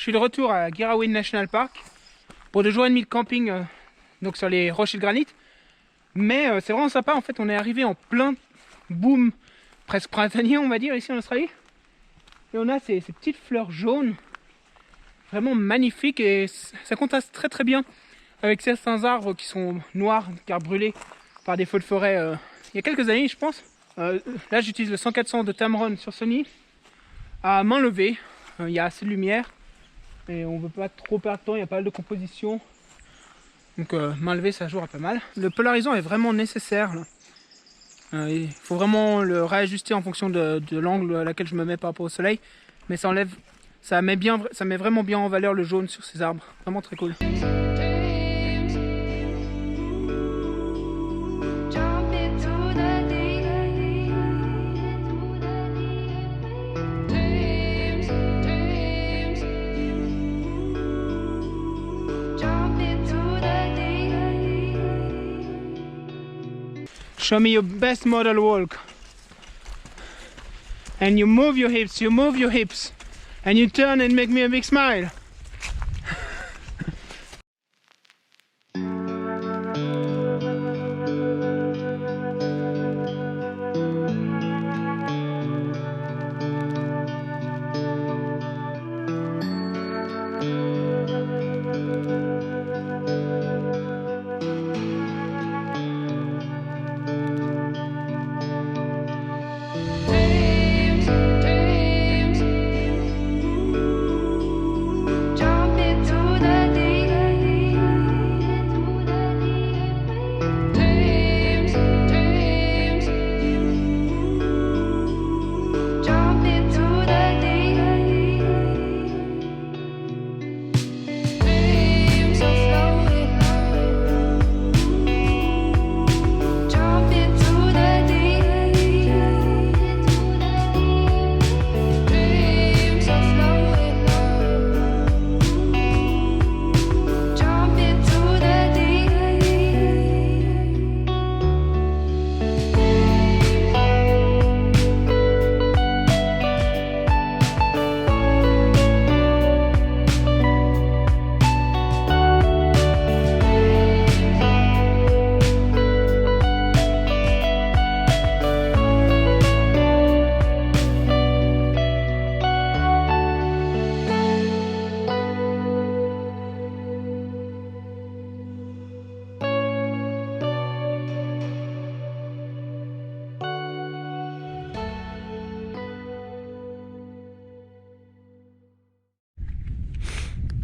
suis de retour à Girraween National Park pour 2 jours et demi de camping donc sur les rochers de granit. Mais c'est vraiment sympa, en fait on est arrivé en plein boom presque printanier on va dire ici en Australie. Et on a ces petites fleurs jaunes vraiment magnifiques et ça contraste très très bien avec certains arbres qui sont noirs car brûlés par des feux de forêt il y a quelques années je pense. Là j'utilise le 100-400 de Tamron sur Sony à main levée, il y a assez de lumière et on ne veut pas trop perdre de temps, il y a pas mal de composition. Donc main levée ça jouera pas mal. Le polarisant est vraiment nécessaire là. Il faut vraiment le réajuster en fonction de l'angle à laquelle je me mets par rapport au soleil. Mais ça enlève, ça met vraiment bien en valeur le jaune sur ces arbres. Vraiment très cool. Show me your best model walk. And you move your hips, and you turn and make me a big smile.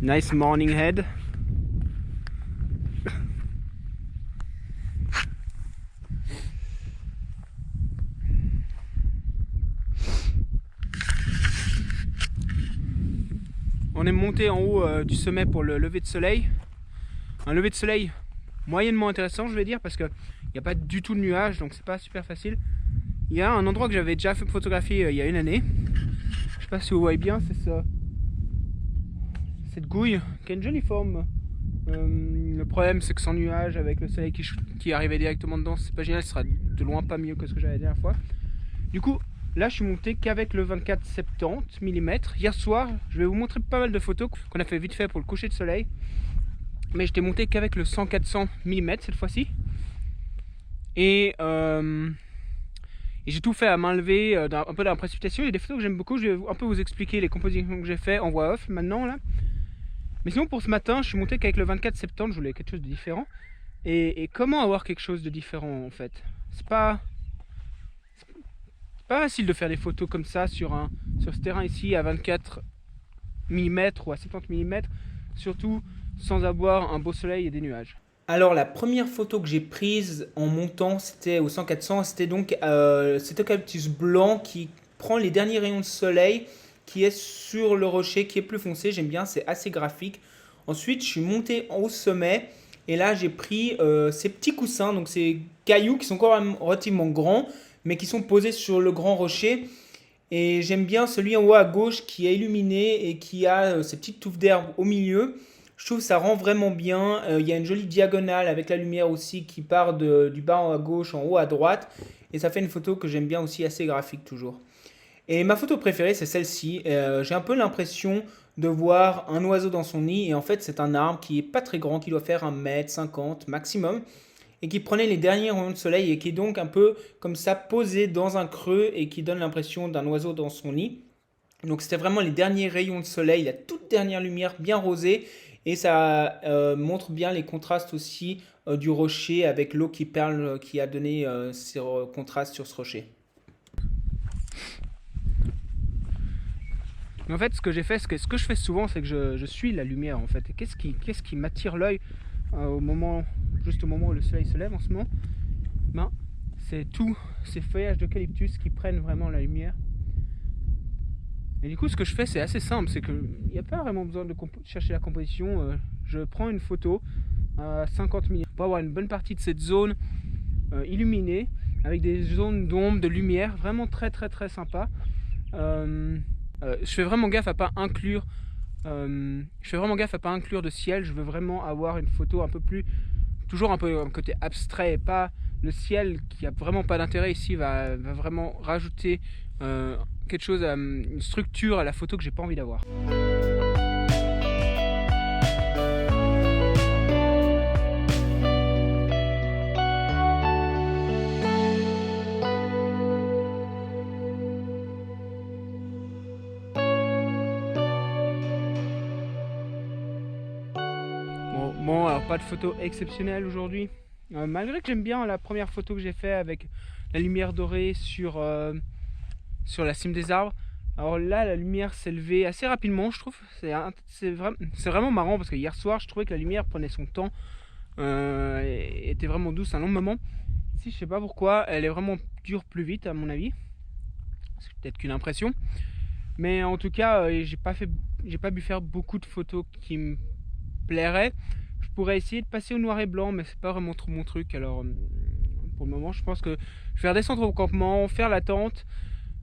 Nice morning head. On est monté en haut du sommet pour le lever de soleil. Un lever de soleil moyennement intéressant je vais dire parce qu'il n'y a pas du tout de nuages donc c'est pas super facile. Il y a un endroit que j'avais déjà fait photographier il y a une année. Je sais pas si vous voyez bien, c'est ça. Cette gouille qui a une jolie forme. Le problème c'est que sans nuage avec le soleil qui arrivait directement dedans c'est pas génial, ce sera de loin pas mieux que ce que j'avais la dernière fois. Du coup là je suis monté qu'avec le 24-70 mm. Hier soir je vais vous montrer pas mal de photos qu'on a fait vite fait pour le coucher de soleil. Mais j'étais monté qu'avec le 100-400 mm cette fois-ci. Et j'ai tout fait à main levée, un peu dans la précipitation. Il y a des photos que j'aime beaucoup, je vais un peu vous expliquer les compositions que j'ai fait en voix off maintenant là. Mais sinon pour ce matin, je suis monté qu'avec le 24-70, je voulais quelque chose de différent. Et comment avoir quelque chose de différent en fait? C'est pas facile de faire des photos comme ça sur ce terrain ici à 24 mm ou à 70 mm, surtout sans avoir un beau soleil et des nuages. Alors la première photo que j'ai prise en montant, c'était au 100-400, c'était donc cet eucalyptus blanc qui prend les derniers rayons de soleil, qui est sur le rocher, qui est plus foncé, j'aime bien, c'est assez graphique. Ensuite je suis monté au sommet et là j'ai pris ces petits coussins, donc ces cailloux qui sont quand même relativement grands, mais qui sont posés sur le grand rocher. Et j'aime bien celui en haut à gauche qui est illuminé et qui a ces petites touffes d'herbe au milieu. Je trouve que ça rend vraiment bien. Il y a une jolie diagonale avec la lumière aussi qui part du bas à gauche en haut à droite. Et ça fait une photo que j'aime bien aussi, assez graphique toujours. Et ma photo préférée, c'est celle-ci. J'ai un peu l'impression de voir un oiseau dans son nid. Et en fait, c'est un arbre qui est pas très grand, qui doit faire 1,50 m maximum, et qui prenait les derniers rayons de soleil et qui est donc un peu comme ça posé dans un creux et qui donne l'impression d'un oiseau dans son nid. Donc c'était vraiment les derniers rayons de soleil, la toute dernière lumière bien rosée, et ça montre bien les contrastes aussi du rocher avec l'eau qui perle, qui a donné ces contrastes sur ce rocher. Mais en fait, ce que j'ai fait, ce que je fais souvent, c'est que je suis la lumière en fait. Et qu'est-ce qui m'attire l'œil juste au moment où le soleil se lève en ce moment? Ben, c'est tous ces feuillages d'eucalyptus qui prennent vraiment la lumière. Et du coup, ce que je fais, c'est assez simple, c'est qu'il n'y a pas vraiment besoin de chercher la composition. Je prends une photo à 50 mm pour avoir une bonne partie de cette zone illuminée, avec des zones d'ombre, de lumière, vraiment très très très sympa. Je fais vraiment gaffe à pas inclure de ciel. Je veux vraiment avoir une photo un peu plus, toujours un peu un côté abstrait, et pas le ciel qui a vraiment pas d'intérêt ici va vraiment rajouter quelque chose, une structure à la photo que j'ai pas envie d'avoir. Bon, alors pas de photo exceptionnelle aujourd'hui. Malgré que j'aime bien la première photo que j'ai fait avec la lumière dorée sur la cime des arbres. Alors là, la lumière s'est levée assez rapidement, je trouve. C'est vraiment marrant parce que hier soir, je trouvais que la lumière prenait son temps et était vraiment douce un long moment. Ici, je sais pas pourquoi, elle est vraiment dure plus vite à mon avis. C'est peut-être qu'une impression. Mais en tout cas, j'ai pas pu faire beaucoup de photos qui me plairaient. Je pourrais essayer de passer au noir et blanc, mais c'est pas vraiment trop mon truc. Alors pour le moment, je pense que je vais redescendre au campement, faire la tente.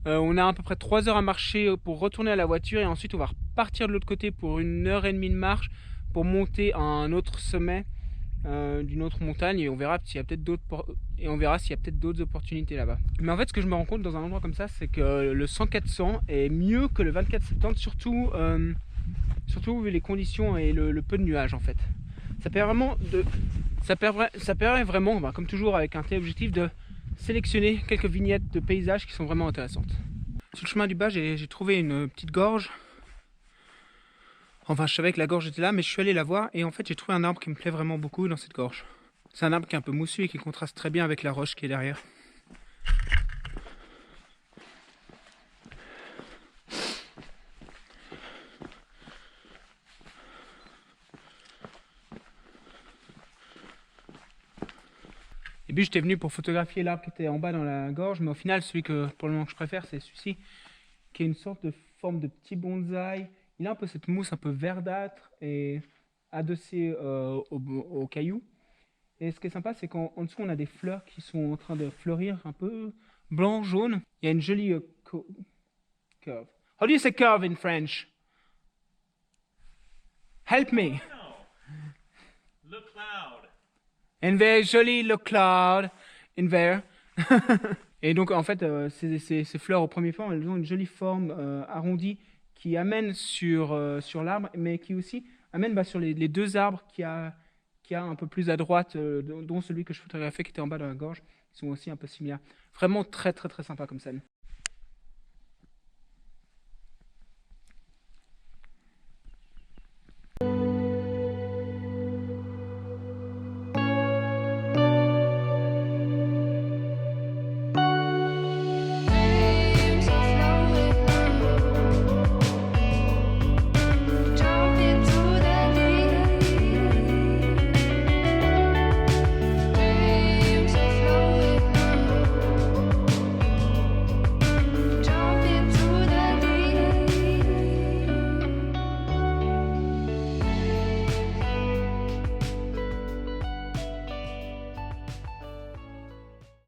On a à peu près 3 heures à marcher pour retourner à la voiture et ensuite on va repartir de l'autre côté pour 1h30 de marche pour monter à un autre sommet d'une autre montagne et on verra s'il y a peut-être d'autres opportunités là-bas. Mais en fait, ce que je me rends compte dans un endroit comme ça, c'est que le 100-400 est mieux que le 24-70, surtout vu les conditions et le peu de nuages en fait. Ça permet vraiment, comme toujours avec un téléobjectif, de sélectionner quelques vignettes de paysages qui sont vraiment intéressantes. Sur le chemin du bas, j'ai trouvé une petite gorge. Enfin, je savais que la gorge était là, mais je suis allé la voir et en fait, j'ai trouvé un arbre qui me plaît vraiment beaucoup dans cette gorge. C'est un arbre qui est un peu moussu et qui contraste très bien avec la roche qui est derrière. Et puis j'étais venu pour photographier l'arbre qui était en bas dans la gorge, mais au final, celui que pour le moment que je préfère, c'est celui-ci, qui est une sorte de forme de petit bonsaï. Il a un peu cette mousse un peu verdâtre et adossée au caillou. Et ce qui est sympa, c'est qu'en dessous, on a des fleurs qui sont en train de fleurir un peu blanc, jaune. Il y a une jolie curve. How do you say curve in French? Help me. Le cloud. And very joli le cloud in there. Et donc en fait, ces fleurs au premier plan, elles ont une jolie forme arrondie qui amène sur l'arbre, mais qui aussi amène sur les deux arbres qu'il y a un peu plus à droite, dont celui que je photographiais qui était en bas dans la gorge. Ils sont aussi un peu similaires. Vraiment très très très sympa comme scène.